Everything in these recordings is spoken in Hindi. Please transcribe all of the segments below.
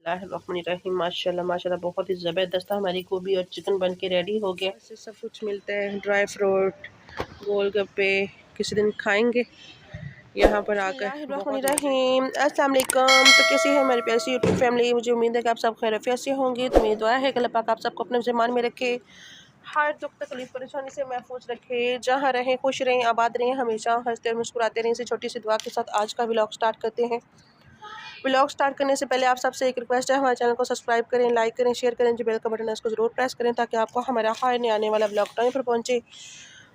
बिस्मिल्लाहिर्रहमानिर्रहीम। माशाल्लाह माशाल्लाह बहुत ही ज़बरदस्त हमारी गोभी और चिकन बन के रेडी हो गया। इससे सब कुछ मिलता है, ड्राई फ्रूट, गोलगप्पे, किसी दिन खाएंगे यहाँ पर आकर। बिस्मिल्लाहिर्रहमानिर्रहीम। अस्सलाम वालेकुम। तो कैसी है हमारी प्यारी यूट्यूब फैमिली? मुझे उम्मीद है कि आप सब खैरियत से होंगे। तो मेरी दुआ है कि अल्लाह पाक आप सबको अपने ज़मान में रखे, हर दुख तकलीफ परेशानी से महफूज रखे, जहाँ रहें खुश रहें, आबाद रहें, हमेशा हंसते और मुस्कुराते रहें। इसी छोटी सी दुआ के साथ आज का व्लॉग स्टार्ट करते हैं। व्लॉग स्टार्ट करने से पहले आप सबसे एक रिक्वेस्ट है, हमारे चैनल को सब्सक्राइब करें, लाइक करें, शेयर करें, जो बेल का बटन है उसको ज़रूर प्रेस करें ताकि आपको हमारा हर नया आने वाला व्लॉग टाइम पर पहुंचे।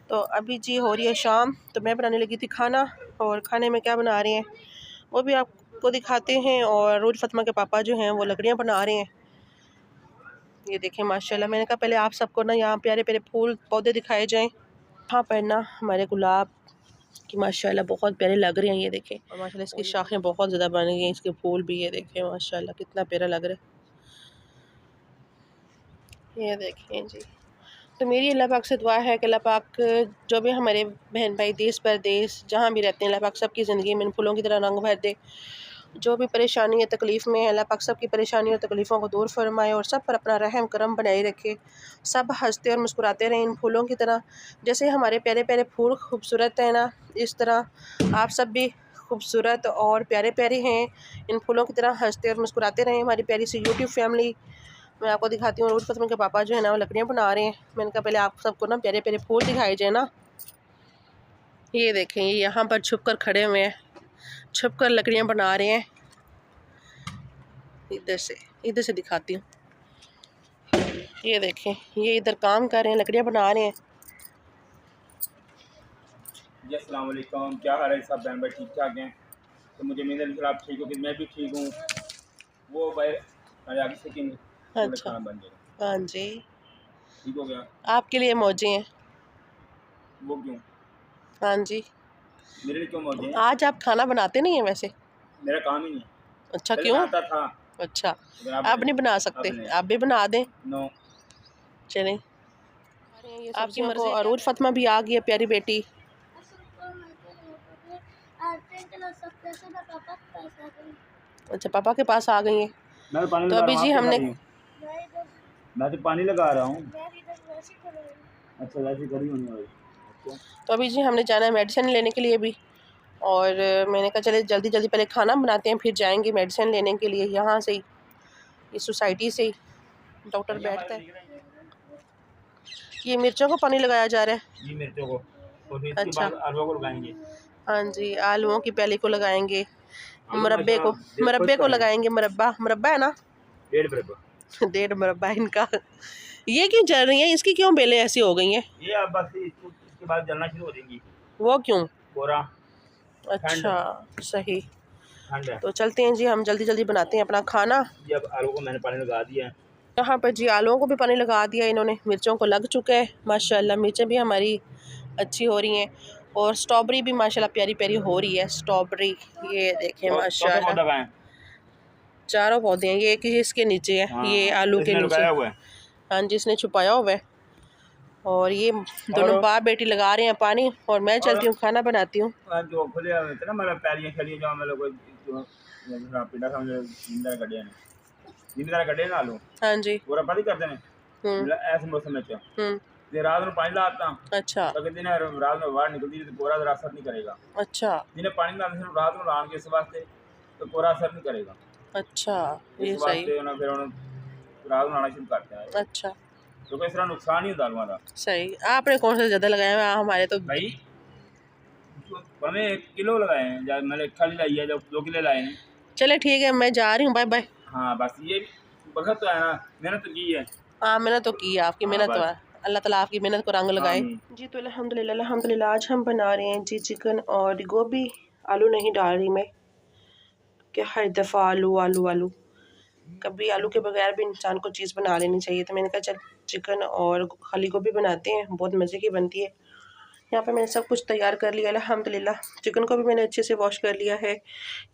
तो अभी जी हो रही है शाम, तो मैं बनाने लगी थी खाना, और खाने में क्या बना रहे हैं वो भी आपको दिखाते हैं। और रोज फतमा के पापा जो हैं वो लकड़ियाँ बना रहे हैं। ये देखें माशाल्लाह, मैंने कहा पहले आप सबको ना यहाँ प्यारे प्यारे फूल पौधे दिखाए जाएँ। यहाँ पर ना हमारे गुलाब कि माशाल्लाह बहुत प्यारे लग रहे हैं। ये देखें, और माशाल्लाह इसकी शाखें बहुत ज़्यादा बन गई हैं, इसके फूल भी ये देखें माशाल्लाह कितना प्यारा लग रहा है। ये देखें जी, तो मेरी अल्लाह पाक से दुआ है कि अल्लाह पाक जो भी हमारे बहन भाई देश परदेश जहाँ भी रहते हैं, अल्लाह पाक सबकी ज़िंदगी में इन फूलों की तरह रंग भर दे। जो भी परेशानी है तकलीफ़ में है, अल्लाह पाक सबकी परेशानी और तकलीफ़ों को दूर फरमाए और सब पर अपना रहम करम बनाए रखे। सब हंसते और मुस्कुराते रहें इन फूलों की तरह। जैसे हमारे प्यारे प्यारे फूल खूबसूरत हैं ना, इस तरह आप सब भी खूबसूरत और प्यारे प्यारे हैं। इन फूलों की तरह हंसते और मुस्कुराते रहें हमारी प्यारी सी यूट्यूब फैमिली। मैं आपको दिखाती हूँ, रोज़ फतमा के पापा जो है ना वो लकड़ियाँ बना रहे हैं। मैंने कहा पहले आप सबको ना प्यारे प्यारे फूल दिखाए जाए ना। ये देखें, ये यहाँ पर छुप कर खड़े हुए हैं, छुप कर लकड़ियाँ बना रहे हैं। इधर से दिखाती हूँ। ये देखें, ये इधर काम कर रहे हैं, लकड़ियाँ बना रहे हैं। जी अस्सलाम वालेकुम, क्या हाल है सब बहन भाई? ठीक ठाक हैं? तो मुझे उम्मीद है आप ठीक हो कि मैं भी ठीक हूँ। वो भाई आगे से कि अच्छा, खाना बन जाएगा। हाँ जी, ठीक हो गया? आपके लिए मौजे हैं। वो क्यों? हाँ जी, मेरे लिए क्यों मौजे हैं? आज आप खाना बनाते नहीं हैं वैसे? मेरा काम ही नहीं है। अच्छा, पहले क्यों? आता था। अच्छा, अब आप नहीं बना सकते, आप भी बना दें। नो। चलें, आपकी मर्जी। और रोज फतमा भी आ गई है, प्यारी बेटी। अच्छा, पापा के पास आ गई हैं। मैं तो पानी तो लगा अभी रहा हूँ, जी आप क्या कर हमने रही हो? मैं तो पानी लगा रहा हूँ। अच्छा, वैसे करी होनी वाली। अच्छा, तो अभी जी हमने जाना है मेडिसिन लेने के लिए भी। और मैंने कहा चले जल्दी जल्दी पहले खाना बनाते हैं, फिर जाएंगे मेडिसिन लेने के लिए। यहाँ से ही, इस सोसाइटी से ही डॉक्टर बैठता है। ये मिर्चों को पानी लगाया जा रहा है जी मिर्चों को, और फिर इसके अच्छा, बाद आलू को लगाएंगे। हाँ जी, आलूओं की पहली को लगाएंगे, आलू मुरब्बे को लगाएंगे। मुरब्बा मुरब्बा है ना, 1.5 बराबर। 1.5 मुरब्बा इनका। ये क्यों जल रही है? इसकी क्यों बेलें ऐसी हो गई हैं? ये अब बस इसके बाद जलना शुरू हो जाएंगी। वो क्यों? कोरा अच्छा, सही। ठंड है। तो चलते हैं जी, हम जल्दी जल्दी बनाते हैं अपना खाना। जी अब आलू को मैंने पानी लगा दिया है। यहाँ पर जी आलूओं को भी पानी लगा दिया इन्होंने, मिर्चों को लग चुका है माशाल्लाह। मिर्चें भी हमारी अच्छी हो रही हैं, और स्ट्रॉबेरी भी माशाल्लाह प्यारी प्यारी हो रही है स्ट्रॉबेरी। ये देखें माशाल्लाह, चारों पौधे हैं। ये एक इसके नीचे है, ये आलू के नीचे, हुआ है। हाँ जी, इसने छुपाया हुआ है। और ये दोनों बाप बेटी लगा रहे हैं पानी, और मैं चलती हूँ खाना बनाती हूँ। जो खुले होते ना मतलब पैरियां खड़ी जो मतलब जो पिंडा समझ जिंदा गड्ढे ने जिंदा गड्ढे ना आलू। हाँ जी, पूरा पानी करते हैं ऐसे मौसम में। ये रात में पानी लाता। अच्छा तो दिन रात में बाहर निकलती तो कोरा जरा असर नहीं करेगा। अच्छा, जिन्हें पानी लाते सिर्फ रात में लाने के इस वास्ते तो कोरा असर नहीं करेगा। अच्छा, ये इस सही। वास्ते ना फिर रात में लाना शुरू करते हैं। अच्छा, क्योंकि इस तरह नुकसान ही होता हमारा। सही। आपने कौन सा ज़्यादा लगाया हुआ? हमारे तो भाई हमें 1 किलो लगाए हैं, जब मैंने खाली लाई है, जब 2 किलो लाए हैं। चले ठीक है, मैं जा रही हूँ, बाय बाय। हाँ बस ये वक्त तो है ना, मेहनत तो की है। हाँ, मेहनत तो की है, आपकी हाँ मेहनत तो बस। है। अल्लाह ताला आपकी मेहनत को रंग लगाए आमीन। जी। तो अल्हम्दुलिल्लाह अल्हम्दुलिल्लाह, आज हम बना रहे हैं जी चिकन और गोभी। आलू नहीं डाल रही मैं, कि हर दफ़ा आलू आलू आलू, कभी आलू के बगैर भी इंसान को चीज़ बना लेनी चाहिए। तो मैंने कहा चल चिकन और खाली गोभी बनाते हैं, बहुत मज़े की बनती है। यहाँ पे मैंने सब कुछ तैयार कर लिया अल्हम्दुलिल्लाह। चिकन को भी मैंने अच्छे से वॉश कर लिया है।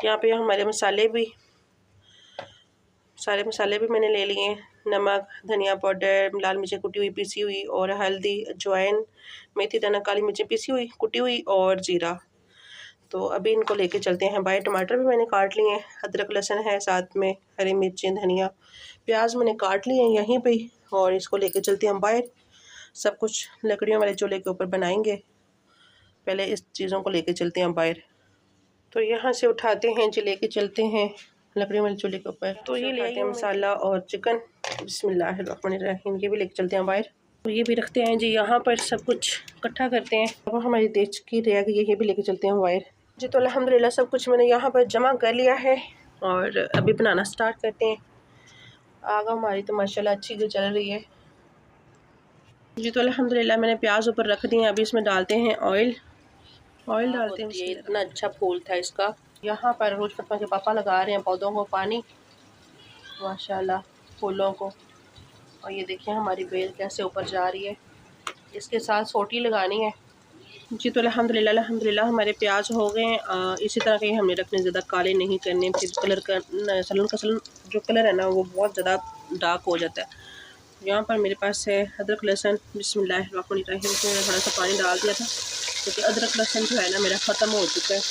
यहाँ पे हमारे सारे मसाले भी मैंने ले लिए हैं। नमक, धनिया पाउडर, लाल मिर्चें कुटी हुई पिसी हुई, और हल्दी, अजवाइन, मेथी दाना, काली मिर्चें पिसी हुई कुटी हुई, और जीरा। तो अभी इनको लेके चलते हैं बाहर। टमाटर भी मैंने काट लिए हैं, अदरक लहसुन है साथ में, हरी मिर्चें, धनिया, प्याज मैंने काट लिए हैं यहीं पे ही, और इसको लेके चलते हैं बाहर। सब कुछ लकड़ियों वाले चूल्हे के ऊपर बनाएंगे, पहले इस चीज़ों को लेके चलते हैं बाहर। तो यहाँ से उठाते हैं जी, लेके चलते हैं लकड़ियों वाले चूल्हे के ऊपर। तो ये लेते हैं मसाला और चिकन, बिस्मिल्लाहिर्रहमानिर्रहीम। ये भी लेके चलते हैं बाहर। तो ये भी रखते हैं जी यहाँ पर, सब कुछ इकट्ठा करते हैं। अब हमारी देश की रह गई, ये भी लेके चलते हैं बाहर जी। तो अल्हम्दुलिल्लाह सब कुछ मैंने यहाँ पर जमा कर लिया है और अभी बनाना स्टार्ट करते हैं। आग हमारी तो माशाल्लाह अच्छी चल रही है जी। तो अल्हम्दुलिल्लाह मैंने प्याज ऊपर रख दिए। अभी इसमें डालते हैं ऑयल डालते हैं। ये इतना अच्छा फूल था इसका। यहाँ पर रोज फतमा के पापा लगा रहे हैं पौधों को पानी, माशाल्लाह फूलों को। और ये देखिए हमारी बेल कैसे ऊपर जा रही है। इसके साथ सोटी लगानी है जी। तो अल्हम्दुलिल्लाह हमारे प्याज हो गए हैं। इसी तरह के हमने रखने, ज़्यादा काले नहीं करने, फिर कलर का सलन जो कलर है ना वो बहुत ज़्यादा डार्क हो जाता है। यहाँ पर मेरे पास है अदरक लहसुन, बिस्मिल्लाहिर्रहमानिर्रहीम। इसमें मैंने थोड़ा सा पानी डाल दिया था क्योंकि अदरक लहसुन जो है ना मेरा ख़त्म हो चुका है।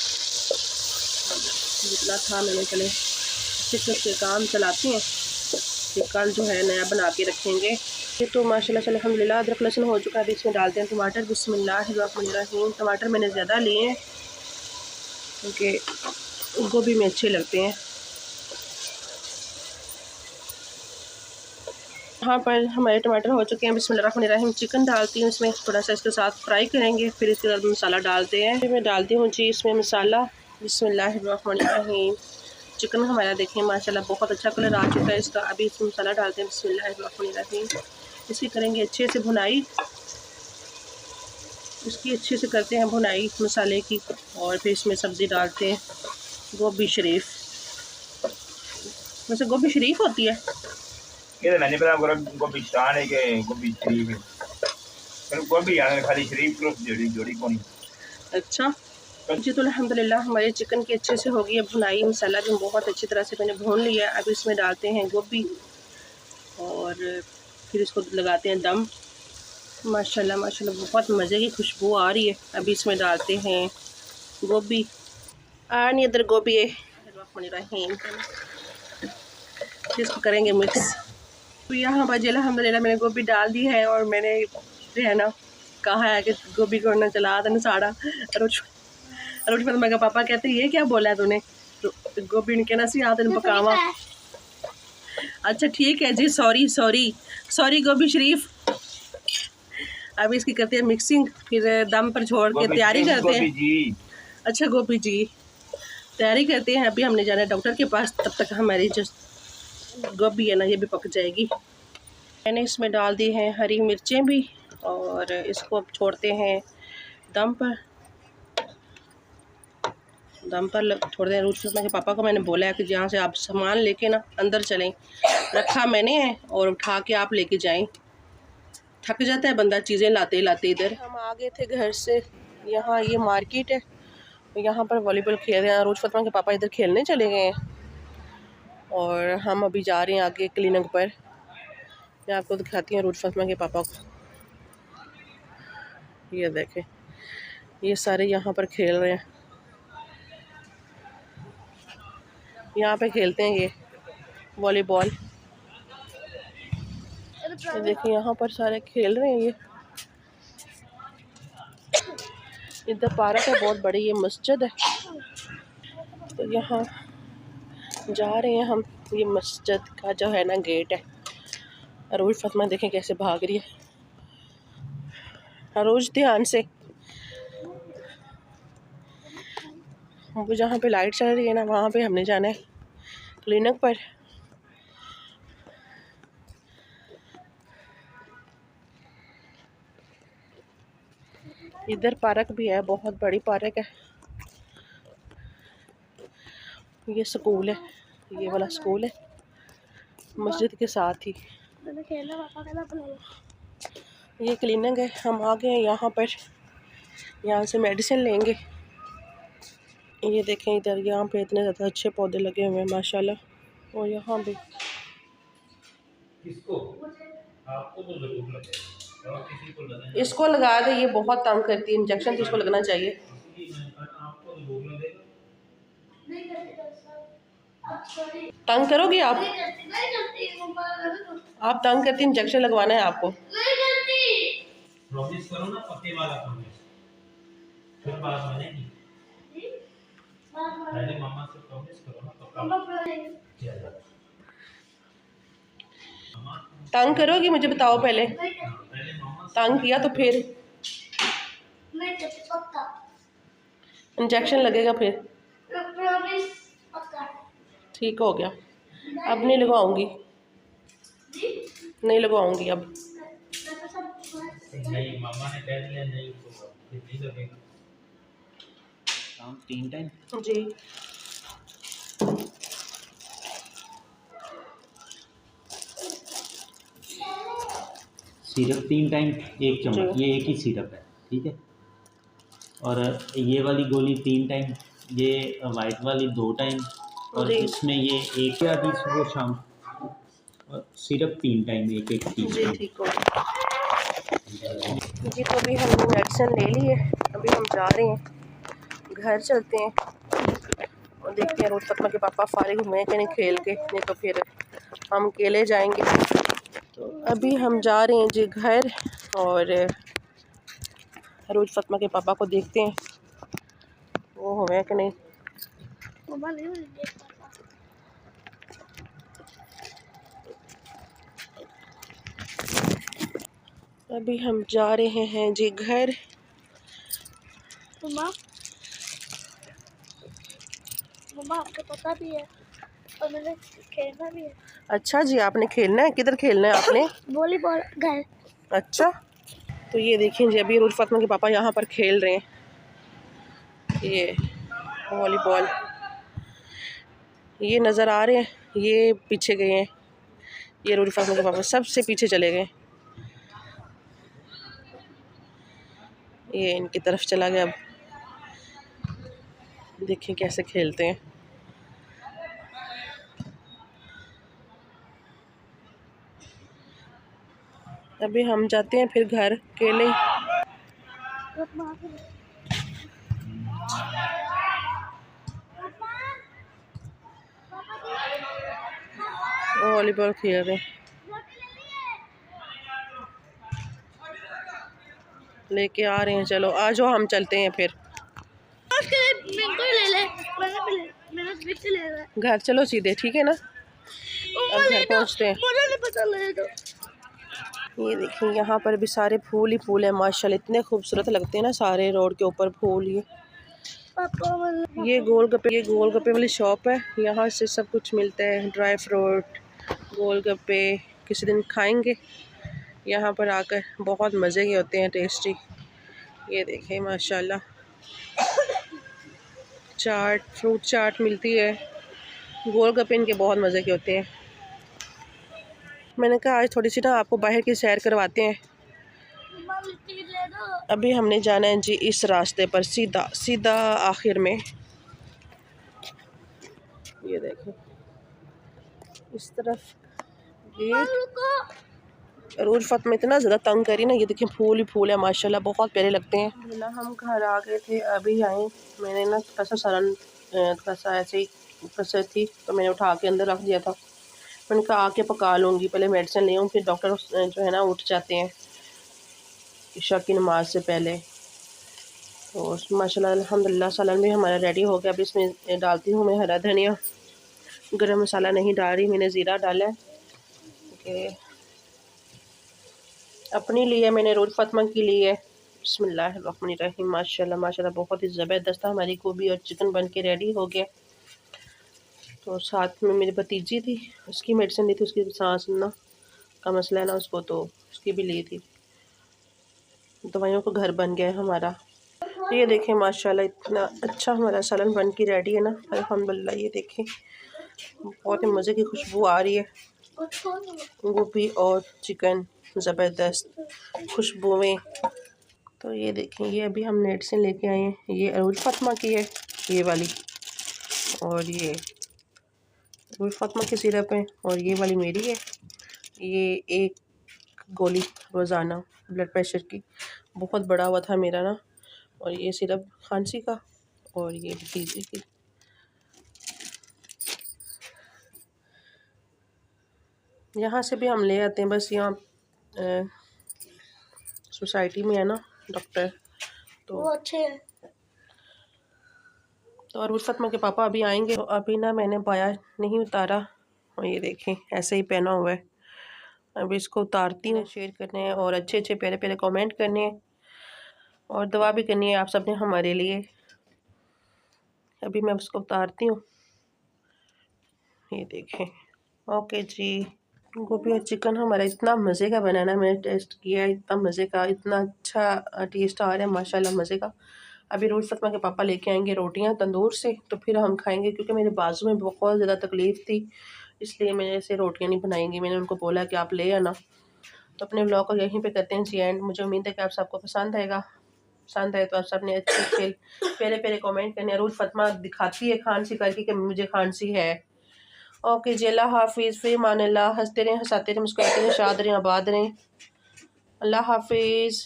जितना था मैंने, चले अच्छे से काम चलाते हैं कि कल जो है नया बना के रखेंगे। ये तो माशाल्लाह से अल्हम्दुलिल्लाह अदरक लहसुन हो चुका है। अभी इसमें डालते हैं टमाटर, बिस्मिल्लाहिर्रहमानिर्रहीम। टमाटर मैंने ज़्यादा लिए हैं क्योंकि गोभी में अच्छे लगते हैं। यहाँ पर हमारे टमाटर हो चुके हैं, बिस्मिल्लाहिर्रहमानिर्रहीम। चिकन डालती हूँ इसमें, थोड़ा सा इसके साथ फ्राई करेंगे, फिर इसके बाद मसाला डालते हैं। फिर मैं डालती हूँ जी इसमें मसाला, बिस्मिल्लाहिर्रहमानिर्रहीम। चिकन हमारा देखें माशाल्लाह बहुत अच्छा कलर आ चुका है इसका। अभी इसमें मसाला डालते हैं, बिस्मिल्लाहिर्रहमानिर्रहीम। इसकी करेंगे अच्छे से भुनाई, इसकी अच्छे से करते हैं भुनाई मसाले की। और फिर इसमें सब्ज़ी डालते हैं, गोभी शरीफ। वैसे गोभी शरीफ होती है, ये तो नहीं पता, गोभी शान है कि गोभी शरीफ है। पर गोभी यार खाली शरीफ को जोड़ी कौन। अच्छा जी। तो अल्हम्दुलिल्लाह हमारे चिकन की अच्छे से हो गई है भुनाई, मसाला भी बहुत अच्छी तरह से मैंने भून लिया। अब इसमें डालते हैं गोभी और फिर इसको लगाते हैं दम। माशाल्लाह माशाल्लाह बहुत मज़े की खुशबू आ रही है। अभी इसमें डालते हैं गोभी, नहीं इधर गोभी है, इसको करेंगे मिक्स। तो यहाँ बाजी अल्हम्दुलिल्लाह मैंने गोभी डाल दी है और मैंने जो है ना कहा है कि गोभी को ना चला देना साड़ा। रोज फतमा का पापा कहते ये क्या बोला है तूने, गोभी ने कहना सी आते पकावा। अच्छा ठीक है जी, सॉरी गोभी शरीफ। अब इसकी करते हैं मिक्सिंग, फिर दम पर छोड़ के तैयारी करते हैं। अच्छा गोभी जी तैयारी करते हैं। अभी हमने जाना है डॉक्टर के पास, तब तक हमारी जो गोभी है ना ये भी पक जाएगी। मैंने इसमें डाल दी हैं हरी मिर्चें भी और इसको अब छोड़ते हैं दम पर छोड़ दें। रूज फतमा के पापा को मैंने बोला है कि जहाँ से आप सामान लेके ना अंदर चलें, रखा मैंने है और उठा के आप लेके जाएं। थक जाता है बंदा चीज़ें लाते लाते। इधर हम आ गए थे घर से, यहाँ ये मार्केट है, यहाँ पर वॉलीबॉल खेल रहे हैं। रूज फतमा के पापा इधर खेलने चले गए हैं और हम अभी जा रहे हैं आगे क्लिनिक पर। मैं आपको दिखाती हूँ रूज फतमा के पापा को। ये देखें ये सारे यहाँ पर खेल रहे हैं, यहाँ पे खेलते हैं ये वॉलीबॉल। ये देखिए यहाँ पर सारे खेल रहे हैं। ये इधर पार्क है बहुत बड़ी, ये मस्जिद है। तो यहाँ जा रहे हैं हम, ये मस्जिद का जो है ना गेट है। अरूज फतमा देखें कैसे भाग रही है। अरूज ध्यान से, वो जहाँ पे लाइट चल रही है ना वहाँ पे हमने जाना है क्लिनिक पर। इधर पार्क भी है, बहुत बड़ी पार्क है। ये स्कूल है, ये वाला स्कूल है मस्जिद के साथ ही। ये क्लिनिक है, हम आ गए हैं यहाँ पर, यहाँ से मेडिसिन लेंगे। ये देखें इधर यहाँ पे इतने ज़्यादा अच्छे पौधे लगे हुए हैं माशाल्लाह। और यहाँ पे इसको लगा दे, ये बहुत तंग करती है, इंजेक्शन तो इसको लगना चाहिए। तंग करोगी आप? आप तंग करती, इंजेक्शन लगवाना है आपको। प्रॉमिस करो ना, पक्के वाला प्रॉमिस, फिर बात बनेगी। पहले मामा से प्रॉमिस करो ना, पक्का। तंग करोगी, मुझे बताओ पहले। तंग किया तो फिर इंजेक्शन लगेगा फिर। ठीक हो गया, अब नहीं लगवाऊंगी, नहीं लगवाऊंगी अब। नहीं, मामा ने कह दिया नहीं तो फिर नहीं लगेगा। शाम 3 टाइम जी। सिरप 3 टाइम, 1 चम्मच, ये एक ही सिरप है, ठीक है। और ये वाली गोली 3 टाइम, ये वाइट वाली 2 टाइम, और इसमें ये एक आधी सुबह शाम, और सिरप 3 टाइम, एक एक जी चीज़। ठीक हो गया जी। तो अभी हमने मेडिसिन ले ली है, अभी हम जा रहे हैं, घर चलते हैं और देखते हैं रोज फतमा के पापा फारिग हुए हैं कि नहीं खेल के, नहीं तो फिर हम अकेले जाएंगे। तो अभी हम जा रहे हैं जी घर, और रोज फतमा के पापा को देखते हैं वो हुए कि नहीं। अभी हम जा रहे हैं जी घर। मम्मा आपको पता भी है और मैंने खेलना भी है। अच्छा जी, आपने खेलना है? किधर खेलना है आपने? वॉलीबॉल घर। अच्छा, तो ये देखें जी, अभी रोज फातिमा के पापा यहाँ पर खेल रहे हैं, ये वॉलीबॉल, ये नज़र आ रहे हैं, ये पीछे गए हैं, ये रोज फातिमा के पापा सबसे पीछे चले गए, ये इनकी तरफ चला गया। अब देखें कैसे खेलते हैं। अभी हम जाते हैं फिर घर अकेले ही। वॉलीबॉल खेल रहे हैं, लेके आ रहे हैं, चलो आ जाओ हम चलते हैं फिर घर। चलो सीधे, ठीक है ना, अब घर पहुँचते हैं। ये देखिए यहाँ पर भी सारे फूल ही फूल है माशाल्लाह, इतने खूबसूरत लगते हैं ना सारे रोड के ऊपर फूल। ये गोलगप्पे वाली शॉप है, यहाँ से सब कुछ मिलता है, ड्राई फ्रूट, गोलगप्पे, किसी दिन खाएंगे यहाँ पर आकर, बहुत मज़े के होते हैं, टेस्टी। ये देखें माशाल्लाह, चाट, फ्रूट चाट मिलती है, गोलगप्पे इनके बहुत मज़े के होते हैं। मैंने कहा आज थोड़ी सी ना आपको बाहर की सैर करवाते हैं। अभी हमने जाना है जी इस रास्ते पर, सीधा सीधा आखिर में। ये देखें इस तरफ गेट। रोज फातिमा इतना ज़्यादा तंग करी ना, ये देखें फूल ही फूल है माशाल्लाह, बहुत प्यारे लगते हैं ना। हम घर आ गए थे, अभी आए। मैंने ना थोड़ा सा सालन, थोड़ा सा ऐसे ही कसर थी तो मैंने उठा के अंदर रख दिया था। मैंने कहा आके पका लूँगी, पहले मेडिसिन ले आऊँ, फिर डॉक्टर जो है ना उठ जाते हैं इशा की नमाज से पहले। तो माशाल्लाह अल्हम्दुलिल्लाह सालन भी हमारा रेडी हो गया। अब इसमें डालती हूँ मैं हरा धनिया, गरम मसाला नहीं डाल रही, मैंने ज़ीरा डाला है कि अपनी लिए, मैंने रोज फातिमा की लिए। बिस्मिल्लाहिर्रहमानिर्रहीम। माशाल्लाह माशाल्लाह बहुत ही ज़बरदस्त था। हमारी गोभी और चिकन बन के रेडी हो गया। तो साथ में मेरी भतीजी थी, उसकी मेडिसिन ली थी, उसकी सांस ना का मसला है ना उसको, तो उसकी भी ली थी। दवाइयों का घर बन गया है हमारा। तो ये देखें माशाल्लाह इतना अच्छा हमारा सालन बन के रेडी है ना, अल्हम्दुलिल्लाह। ये देखें बहुत ही मज़े की खुशबू आ रही है, गोभी और चिकन ज़बरदस्त खुशबुएँ। तो ये देखें, ये अभी हम मेडिसिन लेके आए हैं, ये रोज फातिमा की है ये वाली, और ये रोज फातिमा की सिरप है, और ये वाली मेरी है। ये एक गोली रोज़ाना ब्लड प्रेशर की, बहुत बड़ा हुआ था मेरा ना, और ये सिरप खांसी का और ये भतीजे की। यहाँ से भी हम ले आते हैं, बस यहाँ सोसाइटी में है ना डॉक्टर, तो वो अच्छे हैं। तो और उर्फतमा के पापा अभी आएंगे, तो अभी ना मैंने पाया नहीं उतारा, और ये देखें ऐसे ही पहना हुआ है। अभी इसको उतारती हूँ। शेयर करने हैं और अच्छे अच्छे प्यारे प्यारे कमेंट करने हैं और दुआ भी करनी है आप सबने हमारे लिए। अभी मैं उसको उतारती हूँ, ये देखें। ओके जी, गोभी और चिकन हमारा इतना मज़े का बना ना, मैंने टेस्ट किया है, इतना मज़े का, इतना अच्छा टेस्ट आ रहा है माशाल्लाह, मज़े का। अभी रोज़ फतमा के पापा लेके आएंगे रोटियां तंदूर से, तो फिर हम खाएंगे, क्योंकि मेरे बाजू में बहुत ज़्यादा तकलीफ़ थी, इसलिए मैंने ऐसे रोटियां नहीं बनाएंगी। मैंने उनको बोला कि आप ले आना। तो अपने ब्लॉग को यहीं पे करते हैं जी एंड। मुझे उम्मीद है कि आप सबको पसंद आएगा। पसंद आए तो आप सबने अच्छे अच्छे प्यारे प्यारे कमेंट करने। रोज़ फतमा दिखाती है खांसी करके कि मुझे खांसी है। ओके जी, अल्लाह हाफिज़, फिर मान अल्लाह। हंसते रहें, हंसाते रहें, मुस्कुराते रहें, शाद रहें, आबाद रहें। अल्लाह हाफिज़।